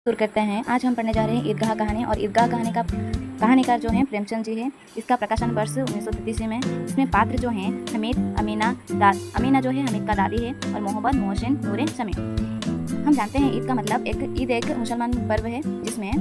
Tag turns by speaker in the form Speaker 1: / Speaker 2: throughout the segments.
Speaker 1: शुरू करते हैं। आज हम पढ़ने जा रहे हैं ईदगाह कहानी। और ईदगाह कहानी का कहानीकार जो हैं प्रेमचंद जी है। इसका प्रकाशन वर्ष 1933 में। इसमें पात्र जो हैं हमीद, अमीना जो है हमीद का दादी है, और मोहब्बत, मोहसिन, नूरे, शमी। हम जानते हैं ईद का मतलब ईद एक मुसलमान पर्व है जिसमें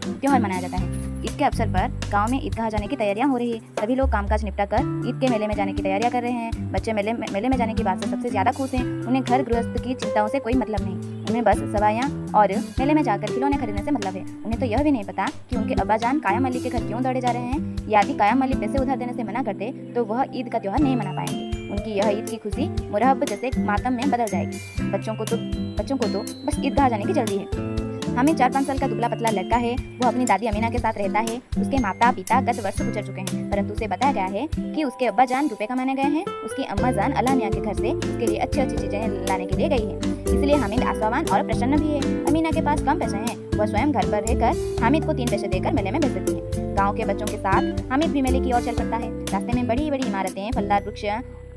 Speaker 1: त्यौहार मनाया जाता है। ईद के अवसर पर गांव में ईदगाह जाने की तैयारियां हो रही है। सभी लोग कामकाज निपटा कर ईद के मेले में जाने की तैयारियां कर रहे हैं। बच्चे मेले में जाने की बात से सबसे ज्यादा खुश हैं। उन्हें घर गृहस्थ की चिंताओं से कोई मतलब नहीं। उन्हें बस सवाइयाँ और मेले में जाकर खिलौने खरीदने से मतलब है। उन्हें तो यह भी नहीं पता कि उनके अब्बाजान कायम अली के घर क्यों दौड़े जा रहे हैं। यदि कायम अली पैसे उधार देने से मना करते तो वह ईद का त्यौहार नहीं मना पाएंगे। उनकी यह ईद की खुशी मुरहब जैसे मातम में बदल जाएगी। बच्चों को तो बस ईदगाह जाने की जल्दी है। हामिद 4-5 साल का दुबला पतला लड़का है। वो अपनी दादी अमीना के साथ रहता है। उसके माता पिता गत वर्ष गुजर चुके हैं, परंतु उसे बताया गया है कि उसके अब्बा जान रुपए कमाने गए हैं। उसकी अम्मा जान अल्लाह मियां के घर से उसके लिए अच्छी चीजें लाने के लिए गई है। इसलिए हामिद आशावान और प्रसन्न भी है। अमीना के पास कम पैसे हैं। वह स्वयं घर पर रहकर हामिद को 3 पैसे देकर मेले में भेज देती है। गाँव के बच्चों के साथ हामिद भी मेले की ओर चल पड़ता है। रास्ते में बड़ी बड़ी इमारतें, फलदार वृक्ष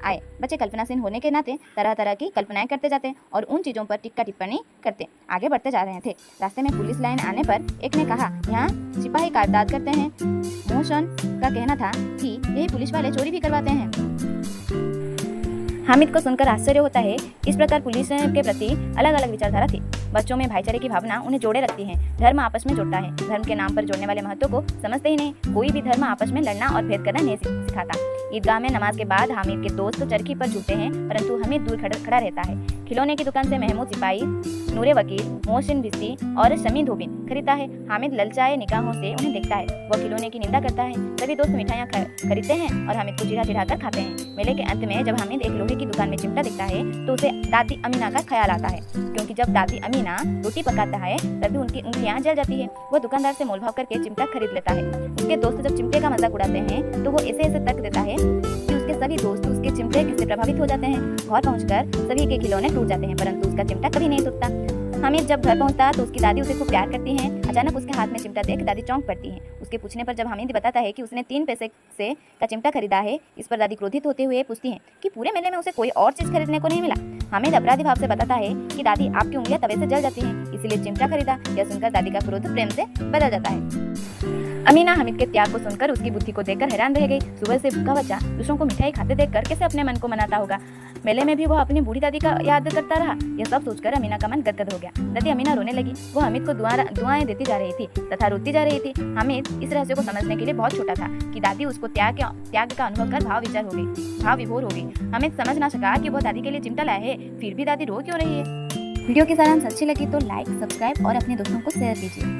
Speaker 1: आए। बच्चे कल्पनाशील होने के नाते तरह तरह की कल्पनाएं करते जाते और उन चीजों पर टिक्का टिप्पणी करते आगे बढ़ते जा रहे थे। रास्ते में पुलिस लाइन आने पर एक ने कहा, यहाँ सिपाही कारदाद करते हैं। मोहसन का कहना था कि यही पुलिस वाले चोरी भी करवाते हैं। हामिद को सुनकर आश्चर्य होता है। इस प्रकार पुलिस के प्रति अलग अलग विचारधारा थी। बच्चों में भाईचारे की भावना उन्हें जोड़े रखती है। धर्म आपस में जोड़ता है। धर्म के नाम पर जोड़ने वाले महत्व को समझते ही नहीं। कोई भी धर्म आपस में लड़ना और भेद करना नहीं सिखाता। ईदगाह में नमाज के बाद हामिद के दोस्त चरखी पर जुटते हैं, परंतु हमीद दूर खड़ा रहता है। खिलौने की दुकान से महमूद सिपाही, नूरे वकील, मोहसिन भिस्ती और शमी धोबिन खरीदता है। हामिद ललचाए निगाहों से उन्हें देखता है। वह खिलौने की निंदा करता है। सभी दोस्त मिठाइयाँ खरीदते हैं और हामिद को चिढ़ा कर खाते हैं। मेले के अंत में जब हामिद एक लोहे की दुकान में चिमटा देखता है तो उसे दादी अमीना का ख्याल आता है, क्योंकि जब दादी अमीना रोटी पकाता है तभी उनकी उंगलियां जल जाती है। वह दुकानदार से मोलभाव करके चिमटा खरीद लेता है। उसके दोस्त जब चिमटे का मजाक उड़ाते हैं तो वो ऐसे तर्क देता है कि उसके सभी दोस्त उसके चिमटे से प्रभावित हो जाते हैं। घर पहुंचकर सभी के खिलौने टूट जाते हैं, परंतु उसका चिमटा कभी नहीं टूटता। हामिद जब घर पहुंचता तो उसकी दादी उसे खूब प्यार करती है। अचानक उसके हाथ में चिमटा देख दादी चौंक पड़ती है। उसके पूछने पर जब हामिद बताता है कि उसने 3 पैसे से का चिमटा खरीदा है, इस पर दादी क्रोधित होते हुए पूछती है कि पूरे मेले में उसे कोई और चीज खरीदने को नहीं मिला। हामिद अपराधी भाव से बताता है कि दादी आपकी उंगलियां तवे से जल जाती हैं, इसीलिए चिमटा खरीदा। यह सुनकर दादी का क्रोध प्रेम से बदल जाता है। अमीना हामिद के त्याग को सुनकर उसकी बुद्धि को देखकर हैरान रह गई। सुबह से भूखा बच्चा दूसरों को मिठाई खाते देखकर कैसे अपने मन को मनाता होगा। मेले में भी वह अपनी बूढ़ी दादी का याद करता रहा। यह सब सोचकर अमीना का मन गदगद हो गया। दादी अमीना रोने लगी। वो हामिद को दुआएं देती जा रही थी तथा रोती जा रही थी। हामिद इस रहस्य को समझने के लिए बहुत छोटा था कि दादी उसको त्याग का अनुभव कर भाव विभोर हो गई। हामिद समझ ना सका कि वह दादी के लिए चिमटा लाया है, फिर भी दादी रो क्यों रही है। वीडियो की सारांश अच्छी लगी तो लाइक, सब्सक्राइब और अपने दोस्तों को शेयर कीजिए।